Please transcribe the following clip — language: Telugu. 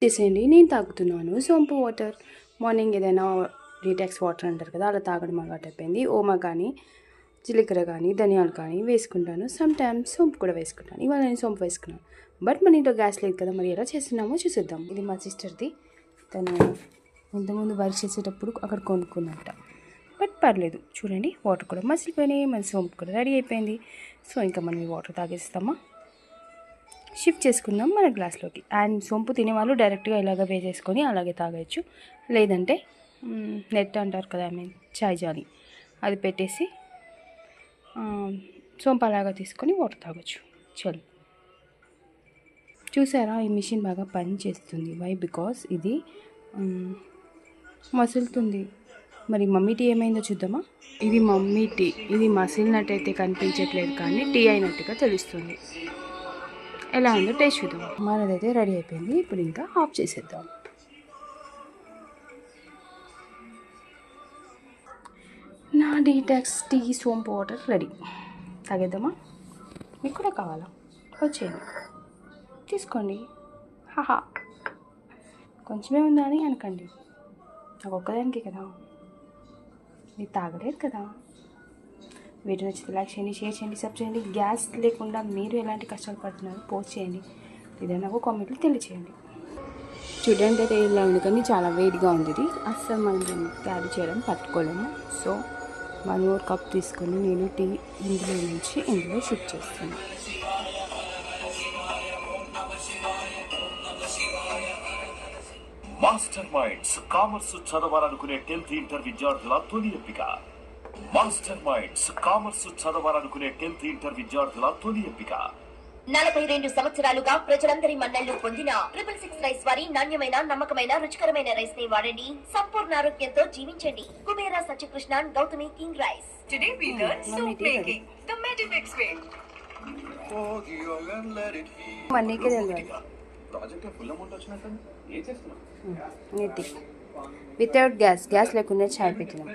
చేసేయండి. నేను తాగుతున్నాను సోంపు వాటర్. మార్నింగ్ ఏదైనా డీటాక్స్ వాటర్ అంటారు కదా, అలా తాగడం అలవాటు అయిపోయింది. ఓమా కానీ జీలకర్ర కానీ ధనియాలు కానీ వేసుకుంటాను. సమ్ టైమ్స్ సోంపు కూడా వేసుకుంటాను. ఇవాళ నేను సోంపు వేసుకున్నాను. బట్ మన ఇంట్లో గ్యాస్ లేదు కదా, మరి ఎలా చేస్తున్నామో చూసేద్దాం. ఇది మా సిస్టర్ది. తను ఇంతకుముందు వర్క్ చేసేటప్పుడు అక్కడ కొనుక్కున్నట్ట. బట్ పర్లేదు, చూడండి వాటర్ కూడా మసిలిపోయినాయి, మన సోంపు కూడా రెడీ అయిపోయింది. సో ఇంకా మనం ఈ వాటర్ తాగేస్తామా, షిఫ్ట్ చేసుకుందాం మన గ్లాస్లోకి. అండ్ సోంపు తినేవాళ్ళు డైరెక్ట్గా ఇలాగ వేసేసుకొని అలాగే తాగొచ్చు. లేదంటే నెట్ అంటారు కదా, చాయ్ జాలి అది పెట్టేసి సోంపు అలాగా తీసుకొని వాటర్ తాగొచ్చు. చల్, చూసారా ఈ మిషన్ బాగా పని చేస్తుంది. వై? బికాస్ ఇది మసులుతుంది. మరి మమ్మీ టీ ఏమైందో చూద్దామా. ఇది మమ్మీ టీ. ఇది మసిలినట్టయితే కనిపించట్లేదు కానీ టీ అయినట్టుగా తెలుస్తుంది. ఎలా ఉందో టేస్ట్ చూద్దాం. మనదైతే రెడీ అయిపోయింది. ఇప్పుడు ఇంకా ఆఫ్ చేసేద్దాం. నా డీటాక్స్ టీ సోంపు వాటర్ రెడీ. తాగేద్దామా? మీకు కూడా కావాలా? వచ్చేయండి, తీసుకోండి. హాహా, కొంచెమే ఉందా అని అనకండి. నాకు ఒక్కదానికి కదా, మీరు తాగలేదు కదా. వీడియో నచ్చితే లైక్ చేయండి, షేర్ చేయండి, సబ్స్క్రైబ్ చేయండి. గ్యాస్ లేకుండా మీరు ఎలాంటి కష్టాలు పడుతున్నారు పోస్ట్ చేయండి, ఏదైనా నాకు కామెంట్లు తెలియచేయండి. చూడడానికి అయితే ఇలా ఉంది కానీ చాలా వేడిగా ఉంది. ఇది అస్సలు మనం క్యారీ చేయడం పట్టుకోలేము. సో 1 more కప్ తీసుకొని నేను టీ ఇందులో నుంచి ఇందులో షిఫ్ట్ చేస్తాను. మాస్టర్ మైండ్స్ కామర్స్ చదవాలనుకునే 10th ఇంటర్ విద్యార్థుల తొలి ఎంపిక. మాస్టర్ మైండ్స్ కామర్స్ చదవాలనుకునే 10th ఇంటర్ విద్యార్థుల తొలి ఎంపిక. 42 సంవత్సరాలుగా ప్రజలందరి మన్నళ్లు పొందిన 666 రైస్ వారి నాణ్యమైన నమ్మకమైన రుచికరమైన రైస్ ని వాడండి. సంపూర్ణ ఆరోగ్యంతో జీవించండి. Kubera Satyakrishna Gautami king rice. Today we learn soup making the Medimix way. మనీకే తెలియాలి. ప్రాజెక్ట్ ఫుల్ అమౌంట్ వచ్చినట్టు ఏం చేస్తున్నాం? నీటి వితౌట్ గ్యాస్ లేకుండా చాయ్ పెట్టినాం.